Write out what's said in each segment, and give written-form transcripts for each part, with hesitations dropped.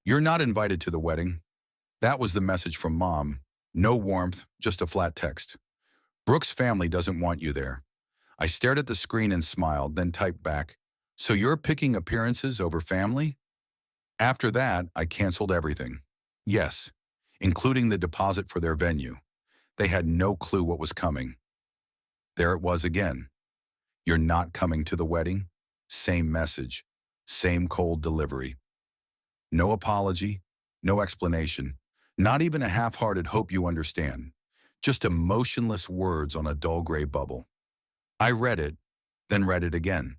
You're not invited to the wedding. That was the message from Mom. No warmth, just a flat text. Brooke's family doesn't want you there. I stared at the screen and smiled, then typed back, "So you're picking appearances over family?" After that, I canceled everything. Yes, including the deposit for their venue. They had no clue what was coming. There it was again. You're not coming to the wedding? Same message. Same cold delivery. No apology, no explanation, not even a half-hearted hope you understand. Just emotionless words on a dull gray bubble. I read it, then read it again.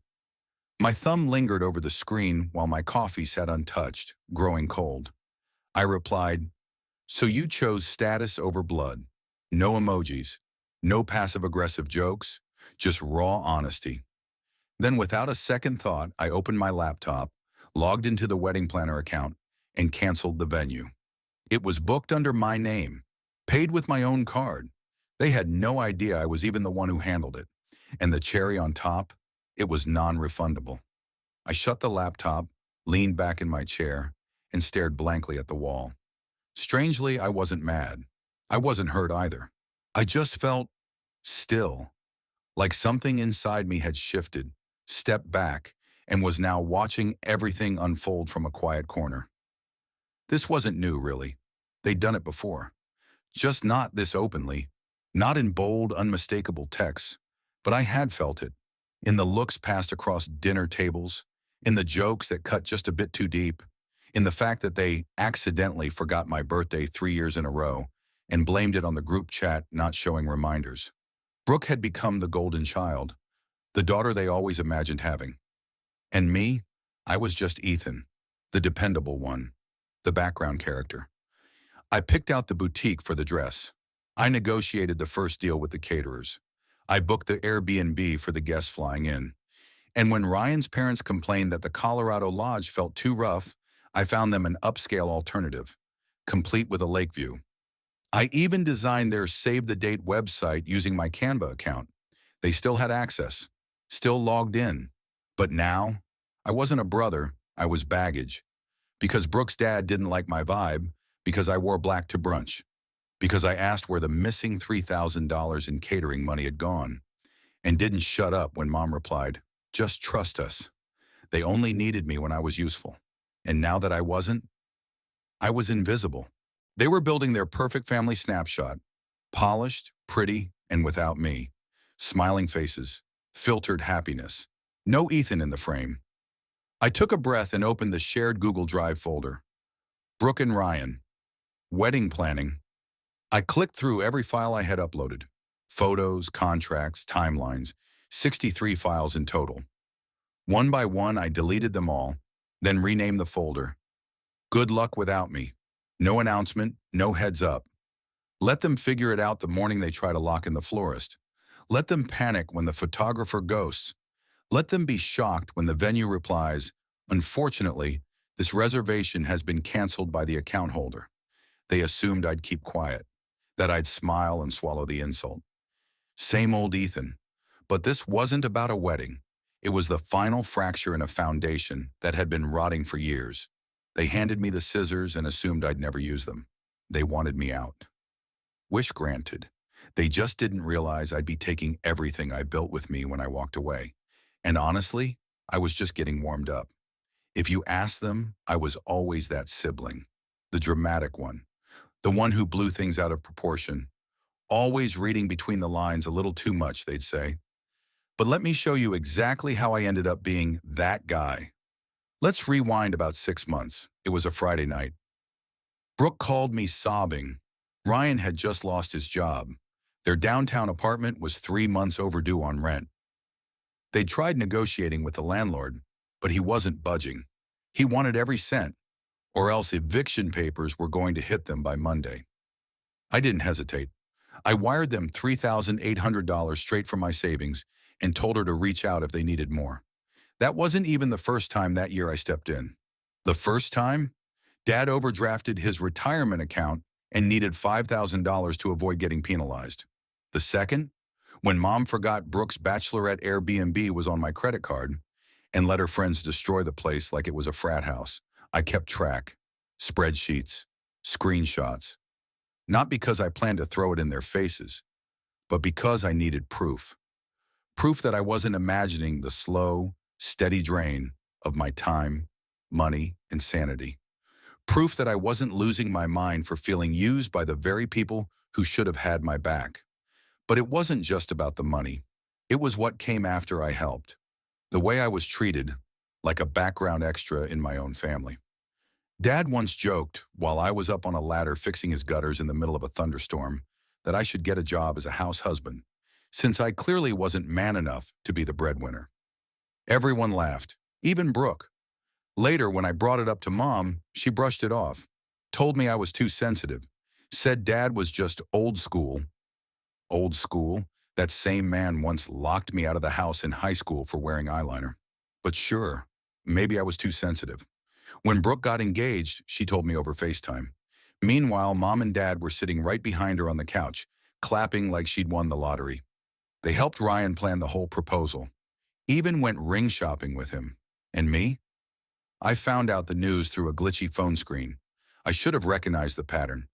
My thumb lingered over the screen while my coffee sat untouched, growing cold. I replied, "So you chose status over blood. No emojis, no passive-aggressive jokes, just raw honesty." Then without a second thought, I opened my laptop, logged into the wedding planner account, and canceled the venue. It was booked under my name, paid with my own card. They had no idea I was even the one who handled it. And the cherry on top, it was non-refundable. I shut the laptop, leaned back in my chair, and stared blankly at the wall. Strangely, I wasn't mad. I wasn't hurt either. I just felt still, like something inside me had shifted, stepped back, and was now watching everything unfold from a quiet corner. This wasn't new, really. They'd done it before. Just not this openly, not in bold, unmistakable texts, but I had felt it. In the looks passed across dinner tables, in the jokes that cut just a bit too deep, in the fact that they accidentally forgot my birthday 3 years in a row and blamed it on the group chat not showing reminders. Brooke had become the golden child, the daughter they always imagined having. And me, I was just Ethan, the dependable one, the background character. I picked out the boutique for the dress. I negotiated the first deal with the caterers. I booked the Airbnb for the guests flying in. And when Ryan's parents complained that the Colorado Lodge felt too rough, I found them an upscale alternative, complete with a lake view. I even designed their Save the Date website using my Canva account. They still had access, still logged in. But now, I wasn't a brother, I was baggage. Because Brooke's dad didn't like my vibe, because I wore black to brunch, because I asked where the missing $3,000 in catering money had gone, and didn't shut up when Mom replied, "Just trust us." They only needed me when I was useful. And now that I wasn't, I was invisible. They were building their perfect family snapshot, polished, pretty, and without me. Smiling faces, filtered happiness. No Ethan in the frame. I took a breath and opened the shared Google Drive folder. Brooke and Ryan. Wedding planning. I clicked through every file I had uploaded. Photos, contracts, timelines, 63 files in total. One by one, I deleted them all, then renamed the folder. Good luck without me. No announcement, no heads up. Let them figure it out the morning they try to lock in the florist. Let them panic when the photographer ghosts. Let them be shocked when the venue replies, "Unfortunately, this reservation has been canceled by the account holder." They assumed I'd keep quiet, that I'd smile and swallow the insult. Same old Ethan. But this wasn't about a wedding. It was the final fracture in a foundation that had been rotting for years. They handed me the scissors and assumed I'd never use them. They wanted me out. Wish granted. They just didn't realize I'd be taking everything I built with me when I walked away. And honestly, I was just getting warmed up. If you asked them, I was always that sibling, the dramatic one, the one who blew things out of proportion, always reading between the lines a little too much, they'd say. But let me show you exactly how I ended up being that guy. Let's rewind about 6 months. It was a Friday night. Brooke called me sobbing. Ryan had just lost his job. Their downtown apartment was 3 months overdue on rent. They'd tried negotiating with the landlord, but he wasn't budging. He wanted every cent, or else eviction papers were going to hit them by Monday. I didn't hesitate. I wired them $3,800 straight from my savings and told her to reach out if they needed more. That wasn't even the first time that year I stepped in. The first time, Dad overdrafted his retirement account and needed $5,000 to avoid getting penalized. The second, when Mom forgot Brooke's bachelorette Airbnb was on my credit card and let her friends destroy the place like it was a frat house. I kept track. spreadsheets, screenshots. Not because I planned to throw it in their faces, but because I needed proof. Proof that I wasn't imagining the slow, steady drain of my time, money, and sanity. Proof that I wasn't losing my mind for feeling used by the very people who should have had my back. But it wasn't just about the money. It was what came after I helped. The way I was treated, like a background extra in my own family. Dad once joked, while I was up on a ladder fixing his gutters in the middle of a thunderstorm, that I should get a job as a house husband, since I clearly wasn't man enough to be the breadwinner. Everyone laughed, even Brooke. Later, when I brought it up to Mom, she brushed it off, told me I was too sensitive, said Dad was just old school. Old school? That same man once locked me out of the house in high school for wearing eyeliner. But sure, maybe I was too sensitive. When Brooke got engaged, she told me over FaceTime. Meanwhile, Mom and Dad were sitting right behind her on the couch, clapping like she'd won the lottery. They helped Ryan plan the whole proposal, even went ring shopping with him. And me? I found out the news through a glitchy phone screen. I should have recognized the pattern.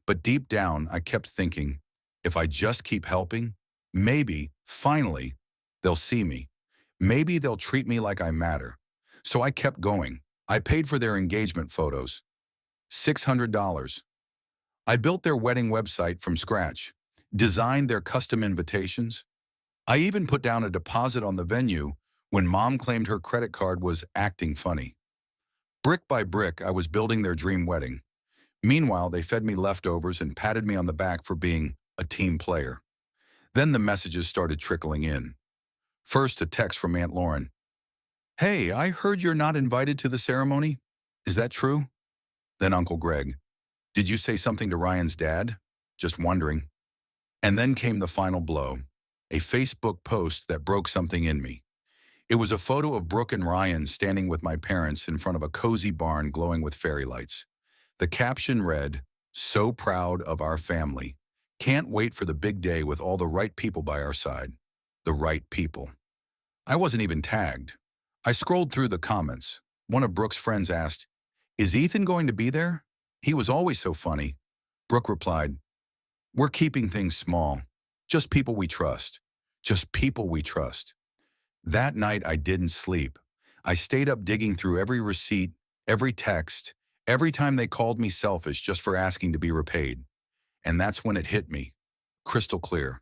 But deep down, I kept thinking, if I just keep helping, maybe, finally, they'll see me. Maybe they'll treat me like I matter. So I kept going. I paid for their engagement photos. $600. I built their wedding website from scratch, designed their custom invitations. I even put down a deposit on the venue when Mom claimed her credit card was acting funny. Brick by brick, I was building their dream wedding. Meanwhile, they fed me leftovers and patted me on the back for being a team player. Then the messages started trickling in. First, a text from Aunt Lauren. "Hey, I heard you're not invited to the ceremony. Is that true?" Then Uncle Greg. "Did you say something to Ryan's dad? Just wondering." And then came the final blow. A Facebook post that broke something in me. It was a photo of Brooke and Ryan standing with my parents in front of a cozy barn glowing with fairy lights. The caption read, "So proud of our family. Can't wait for the big day with all the right people by our side." The right people. I wasn't even tagged. I scrolled through the comments. One of Brooke's friends asked, "Is Ethan going to be there? He was always so funny." Brooke replied, "We're keeping things small. Just people we trust. Just people we trust." That night I didn't sleep. I stayed up digging through every receipt, every text, every time they called me selfish just for asking to be repaid. And that's when it hit me, crystal clear.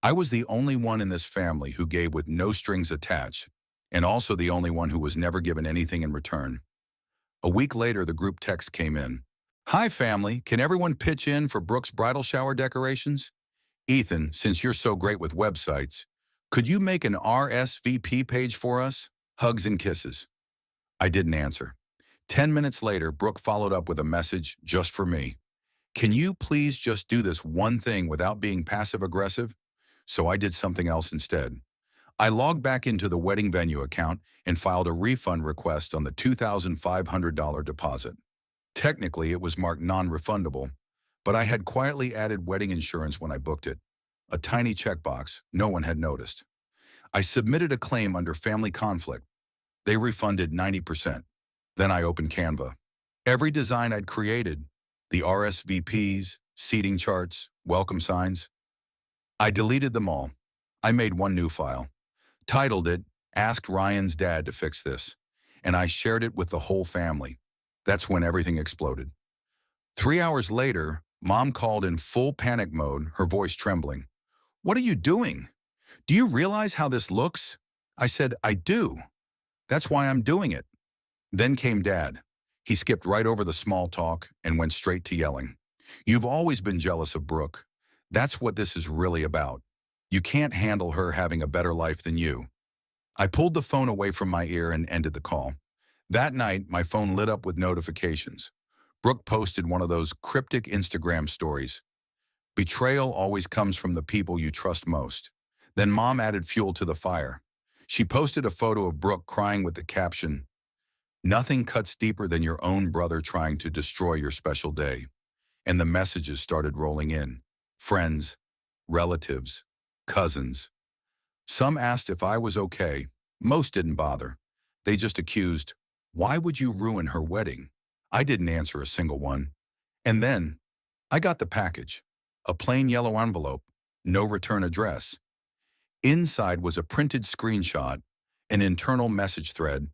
I was the only one in this family who gave with no strings attached, and also the only one who was never given anything in return. A week later, the group text came in. "Hi family, can everyone pitch in for Brooke's bridal shower decorations? Ethan, since you're so great with websites, could you make an RSVP page for us? Hugs and kisses." I didn't answer. 10 minutes later, Brooke followed up with a message just for me. "Can you please just do this one thing without being passive-aggressive?" So I did something else instead. I logged back into the wedding venue account and filed a refund request on the $2,500 deposit. Technically, it was marked non-refundable, but I had quietly added wedding insurance when I booked it. A tiny checkbox no one had noticed. I submitted a claim under family conflict. They refunded 90%. Then I opened Canva. Every design I'd created, the RSVPs, seating charts, welcome signs, I deleted them all. I made one new file, titled it, "Asked Ryan's Dad to Fix This," and I shared it with the whole family. That's when everything exploded. 3 hours later, Mom called in full panic mode, her voice trembling. "What are you doing? Do you realize how this looks?" I said, "I do. That's why I'm doing it." Then came Dad. He skipped right over the small talk and went straight to yelling. "You've always been jealous of Brooke. That's what this is really about. You can't handle her having a better life than you." I pulled the phone away from my ear and ended the call. That night, my phone lit up with notifications. Brooke posted one of those cryptic Instagram stories. "Betrayal always comes from the people you trust most." Then Mom added fuel to the fire. She posted a photo of Brooke crying with the caption, "Nothing cuts deeper than your own brother trying to destroy your special day." And the messages started rolling in. Friends, relatives, cousins. Some asked if I was okay. Most didn't bother. They just accused, "Why would you ruin her wedding?" I didn't answer a single one. And then I got the package. A plain yellow envelope, no return address. Inside was a printed screenshot, an internal message thread,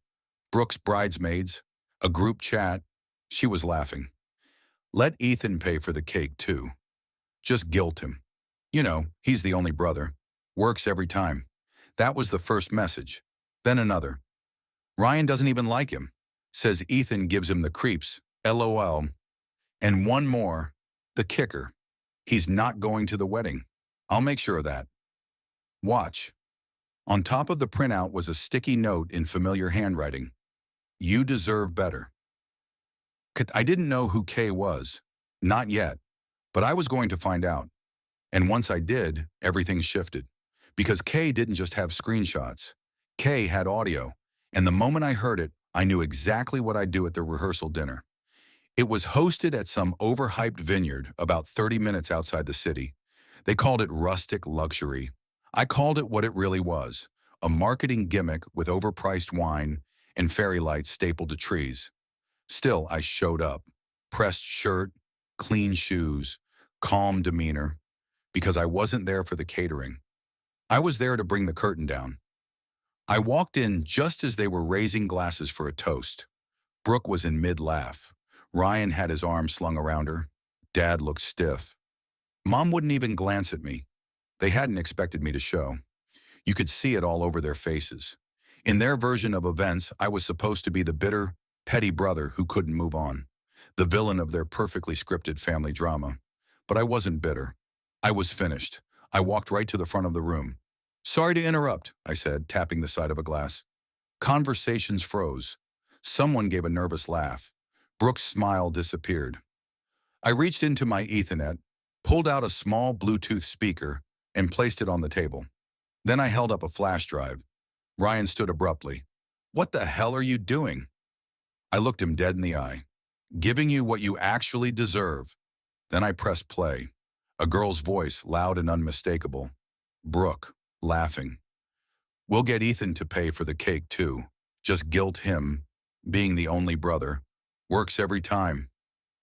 Brooke's bridesmaids, a group chat. She was laughing. Let Ethan pay for the cake, too. Just guilt him. You know, he's the only brother. Works every time. That was the first message. Then another. Ryan doesn't even like him. Says Ethan gives him the creeps. LOL. And one more. The kicker. He's not going to the wedding. I'll make sure of that. Watch. On top of the printout was a sticky note in familiar handwriting. You deserve better. I didn't know who Kay was. Not yet. But I was going to find out. And once I did, everything shifted. Because Kay didn't just have screenshots. Kay had audio. And the moment I heard it, I knew exactly what I'd do at the rehearsal dinner. It was hosted at some overhyped vineyard about 30 minutes outside the city. They called it rustic luxury. I called it what it really was, a marketing gimmick with overpriced wine and fairy lights stapled to trees. Still, I showed up. Pressed shirt, clean shoes, calm demeanor, because I wasn't there for the catering. I was there to bring the curtain down. I walked in just as they were raising glasses for a toast. Brooke was in mid-laugh. Ryan had his arm slung around her. Dad looked stiff. Mom wouldn't even glance at me. They hadn't expected me to show. You could see it all over their faces. In their version of events, I was supposed to be the bitter, petty brother who couldn't move on, the villain of their perfectly scripted family drama. But I wasn't bitter. I was finished. I walked right to the front of the room. Sorry to interrupt, I said, tapping the side of a glass. Conversations froze. Someone gave a nervous laugh. Brooke's smile disappeared. I reached into my Ethernet, pulled out a small Bluetooth speaker, and placed it on the table. Then I held up a flash drive. Ryan stood abruptly. What the hell are you doing? I looked him dead in the eye. Giving you what you actually deserve. Then I pressed play. A girl's voice, loud and unmistakable. Brooke, laughing. We'll get Ethan to pay for the cake too. Just guilt him, being the only brother. Works every time.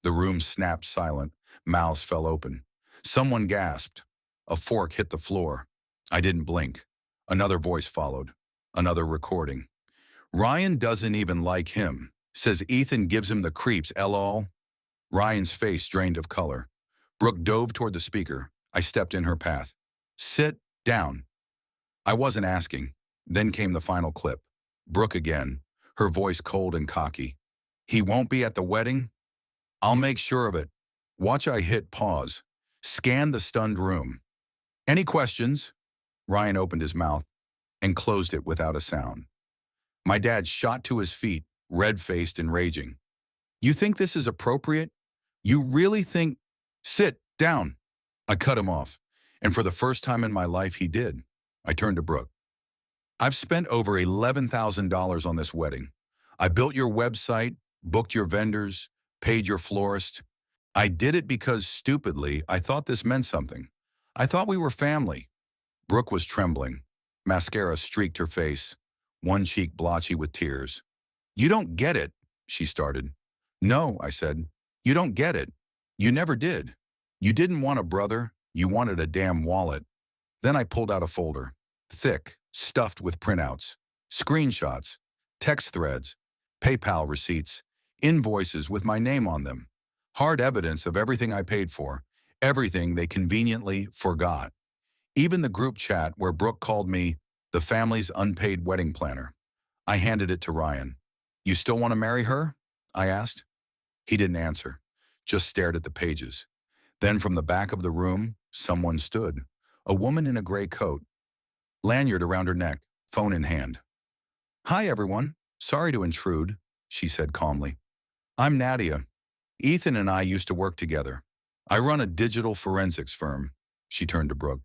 The room snapped silent. Mouths fell open. Someone gasped. A fork hit the floor. I didn't blink. Another voice followed. Another recording. Ryan doesn't even like him. Says Ethan gives him the creeps, lol. Ryan's face drained of color. Brooke dove toward the speaker. I stepped in her path. Sit down. I wasn't asking. Then came the final clip. Brooke again, her voice cold and cocky. He won't be at the wedding? I'll make sure of it. Watch I hit pause. Scan the stunned room. Any questions? Ryan opened his mouth and closed it without a sound. My dad shot to his feet, red-faced and raging. You think this is appropriate? You really think? Sit down. I cut him off, and for the first time in my life he did. I turned to Brooke. I've spent over $11,000 on this wedding. I built your website, booked your vendors, paid your florist. I did it because, stupidly, I thought this meant something. I thought we were family. Brooke was trembling. Mascara streaked her face, one cheek blotchy with tears. You don't get it, she started. No, I said. You don't get it. You never did. You didn't want a brother. You wanted a damn wallet. Then I pulled out a folder, thick, stuffed with printouts, screenshots, text threads, PayPal receipts, invoices with my name on them, hard evidence of everything I paid for, everything they conveniently forgot. Even the group chat where Brooke called me the family's unpaid wedding planner. I handed it to Ryan. You still want to marry her? I asked. He didn't answer, just stared at the pages. Then from the back of the room, someone stood, a woman in a gray coat, lanyard around her neck, phone in hand. Hi, everyone. Sorry to intrude, she said calmly. I'm Nadia. Ethan and I used to work together. I run a digital forensics firm. She turned to Brooke.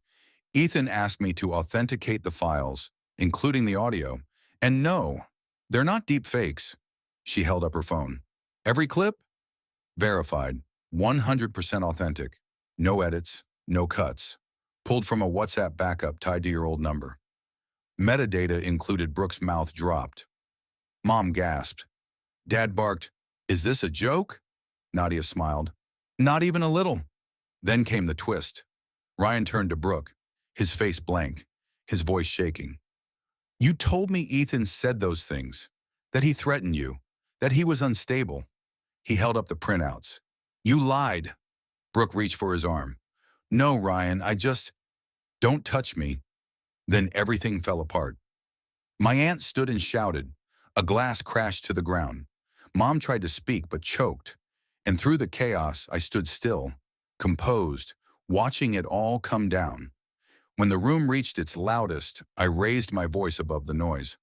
Ethan asked me to authenticate the files, including the audio. And no, they're not deep fakes. She held up her phone. Every clip? Verified. 100% authentic. No edits, no cuts. Pulled from a WhatsApp backup tied to your old number. Metadata included Brooke's mouth dropped. Mom gasped. Dad barked, Is this a joke? Nadia smiled. Not even a little. Then came the twist. Ryan turned to Brooke, his face blank, his voice shaking. You told me Ethan said those things, that he threatened you, that he was unstable. He held up the printouts. You lied. Brooke reached for his arm. No, Ryan, don't touch me. Then everything fell apart. My aunt stood and shouted. A glass crashed to the ground. Mom tried to speak but choked. And through the chaos, I stood still, composed, watching it all come down. When the room reached its loudest, I raised my voice above the noise.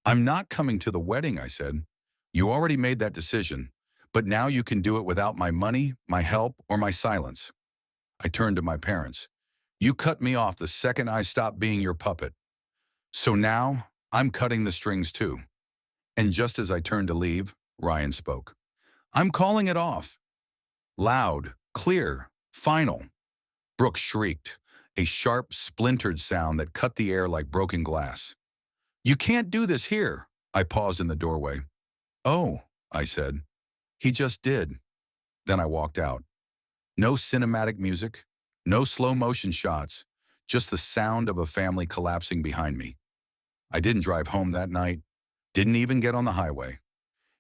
I'm not coming to the wedding, I said. You already made that decision, but now you can do it without my money, my help, or my silence. I turned to my parents. You cut me off the second I stopped being your puppet. So now, I'm cutting the strings too. And just as I turned to leave, Ryan spoke. I'm calling it off. Loud, clear, final. Brooke shrieked, a sharp, splintered sound that cut the air like broken glass. You can't do this here. I paused in the doorway. Oh, I said. He just did. Then I walked out. No cinematic music, no slow motion shots, just the sound of a family collapsing behind me. I didn't drive home that night, didn't even get on the highway.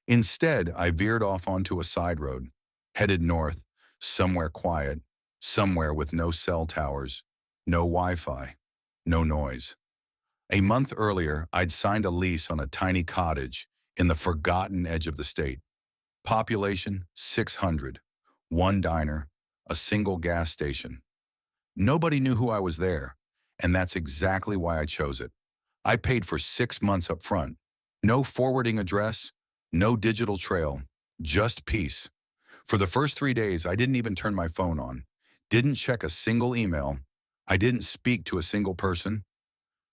Instead, I veered off onto a side road, headed north, somewhere quiet, somewhere with no cell towers, no Wi-Fi, no noise. A month earlier, I'd signed a lease on a tiny cottage in the forgotten edge of the state. Population 600, one diner, a single gas station. Nobody knew who I was there, and that's exactly why I chose it. I paid for 6 months up front. No forwarding address, no digital trail, just peace. For the first 3 days, I didn't even turn my phone on, didn't check a single email. I didn't speak to a single person.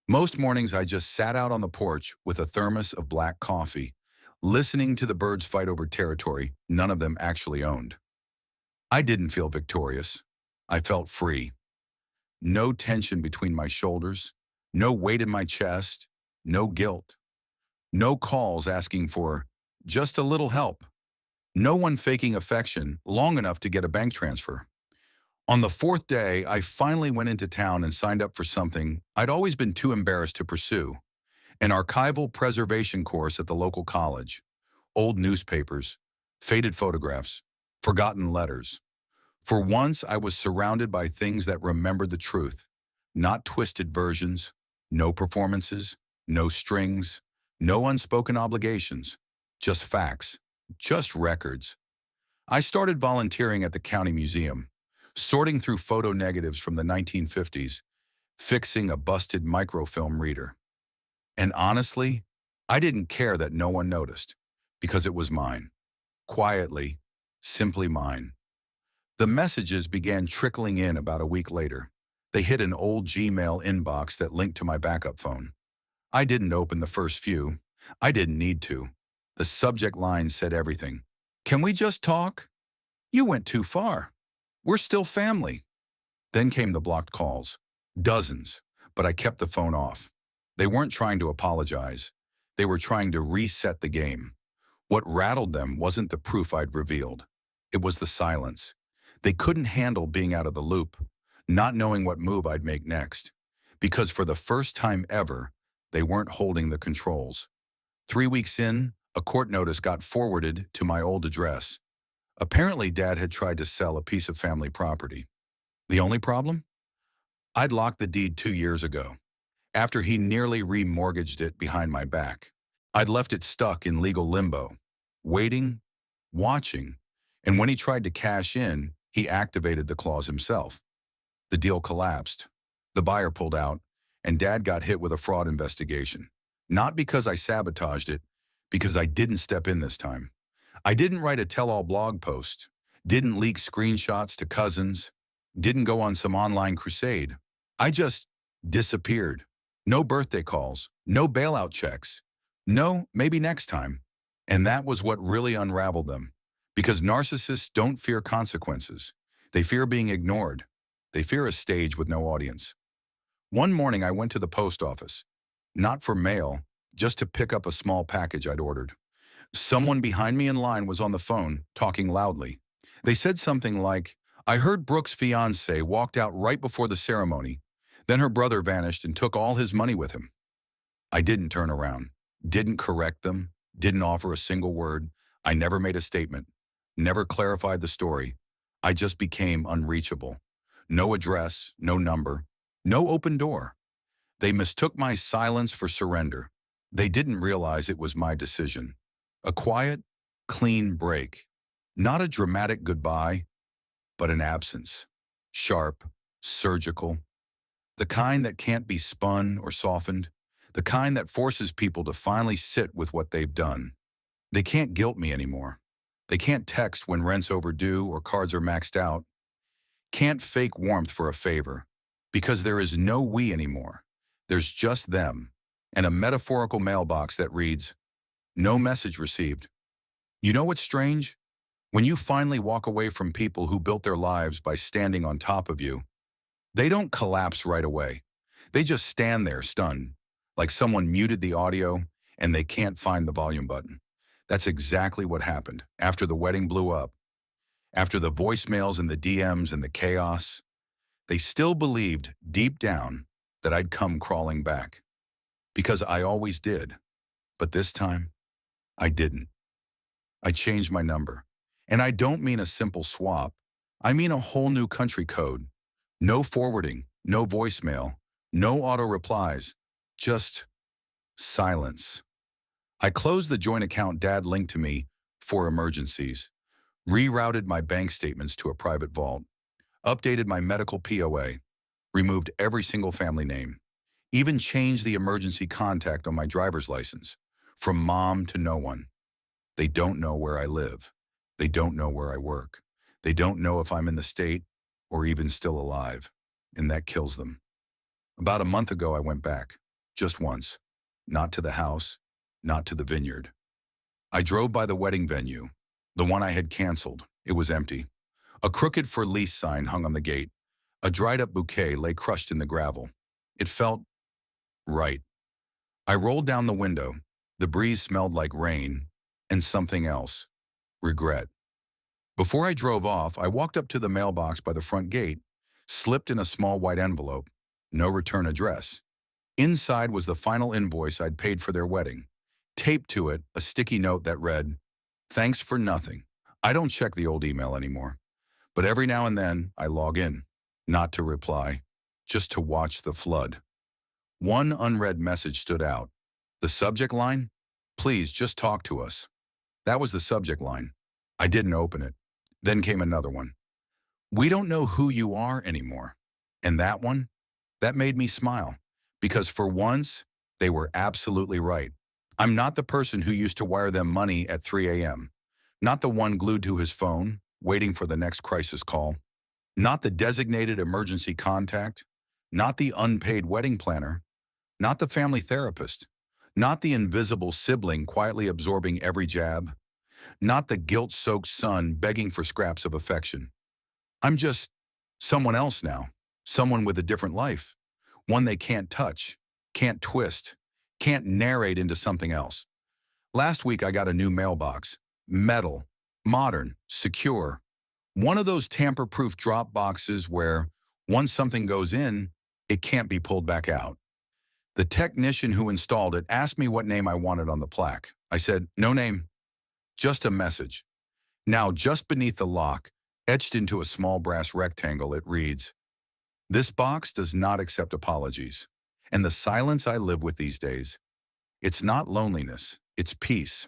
Most mornings, I just sat out on the porch with a thermos of black coffee, listening to the birds fight over territory none of them actually owned. I didn't feel victorious. I felt free. No tension between my shoulders, no weight in my chest, no guilt. No calls asking for just a little help. No one faking affection long enough to get a bank transfer. On the 4th day, I finally went into town and signed up for something I'd always been too embarrassed to pursue, an archival preservation course at the local college. Old newspapers, faded photographs, forgotten letters. For once, I was surrounded by things that remembered the truth, not twisted versions, no performances, no strings, no unspoken obligations, just facts, just records. I started volunteering at the county museum, sorting through photo negatives from the 1950s, fixing a busted microfilm reader. And honestly, I didn't care that no one noticed, because it was mine. Quietly, simply mine. The messages began trickling in about a week later. They hit an old Gmail inbox that linked to my backup phone. I didn't open the first few. I didn't need to. The subject line said everything. Can we just talk? You went too far. We're still family. Then came the blocked calls. Dozens, but I kept the phone off. They weren't trying to apologize. They were trying to reset the game. What rattled them wasn't the proof I'd revealed. It was the silence. They couldn't handle being out of the loop, not knowing what move I'd make next. Because for the first time ever, they weren't holding the controls. 3 weeks in, a court notice got forwarded to my old address. Apparently, Dad had tried to sell a piece of family property. The only problem? I'd locked the deed 2 years ago, after he nearly remortgaged it behind my back. I'd left it stuck in legal limbo, waiting, watching, and when he tried to cash in, he activated the clause himself. The deal collapsed. The buyer pulled out, and Dad got hit with a fraud investigation. Not because I sabotaged it, because I didn't step in this time. I didn't write a tell-all blog post, didn't leak screenshots to cousins, didn't go on some online crusade. I just disappeared. No birthday calls, no bailout checks. No, maybe next time. And that was what really unraveled them. Because narcissists don't fear consequences. They fear being ignored. They fear a stage with no audience. One morning I went to the post office, not for mail, just to pick up a small package I'd ordered. Someone behind me in line was on the phone, talking loudly. They said something like, I heard Brooke's fiancée walked out right before the ceremony. Then her brother vanished and took all his money with him. I didn't turn around, didn't correct them, didn't offer a single word. I never made a statement, never clarified the story. I just became unreachable. No address, no number, no open door. They mistook my silence for surrender. They didn't realize it was my decision. A quiet, clean break. Not a dramatic goodbye, but an absence. Sharp, surgical. The kind that can't be spun or softened. The kind that forces people to finally sit with what they've done. They can't guilt me anymore. They can't text when rent's overdue or cards are maxed out. Can't fake warmth for a favor. Because there is no we anymore. There's just them. And a metaphorical mailbox that reads, no message received. You know what's strange? When you finally walk away from people who built their lives by standing on top of you, they don't collapse right away. They just stand there stunned, like someone muted the audio and they can't find the volume button. That's exactly what happened after the wedding blew up. After the voicemails and the DMs and the chaos, they still believed deep down that I'd come crawling back. Because I always did. But this time, I didn't. I changed my number. And I don't mean a simple swap. I mean a whole new country code. No forwarding, no voicemail, no auto replies, just silence. I closed the joint account Dad linked to me for emergencies, rerouted my bank statements to a private vault, updated my medical POA, removed every single family name, even changed the emergency contact on my driver's license, from mom to no one. They don't know where I live. They don't know where I work. They don't know if I'm in the state or even still alive, and that kills them. About a month ago, I went back, just once, not to the house, not to the vineyard. I drove by the wedding venue, the one I had canceled. It was empty. A crooked for lease sign hung on the gate. A dried-up bouquet lay crushed in the gravel. It felt right. I rolled down the window. The breeze smelled like rain and something else, regret. Before I drove off, I walked up to the mailbox by the front gate, slipped in a small white envelope, no return address. Inside was the final invoice I'd paid for their wedding. Taped to it, a sticky note that read, thanks for nothing. I don't check the old email anymore. But every now and then, I log in, not to reply, just to watch the flood. One unread message stood out. The subject line? Please just talk to us. That was the subject line. I didn't open it. Then came another one. We don't know who you are anymore. And that one? That made me smile. Because for once, they were absolutely right. I'm not the person who used to wire them money at 3 a.m. Not the one glued to his phone, waiting for the next crisis call. Not the designated emergency contact. Not the unpaid wedding planner. Not the family therapist. Not the invisible sibling quietly absorbing every jab. Not the guilt-soaked son begging for scraps of affection. I'm just someone else now. Someone with a different life. One they can't touch, can't twist, can't narrate into something else. Last week I got a new mailbox. Metal, modern, secure. One of those tamper-proof drop boxes where once something goes in, it can't be pulled back out. The technician who installed it asked me what name I wanted on the plaque. I said, no name, just a message. Now, just beneath the lock, etched into a small brass rectangle, it reads, this box does not accept apologies. And the silence I live with these days, it's not loneliness, it's peace.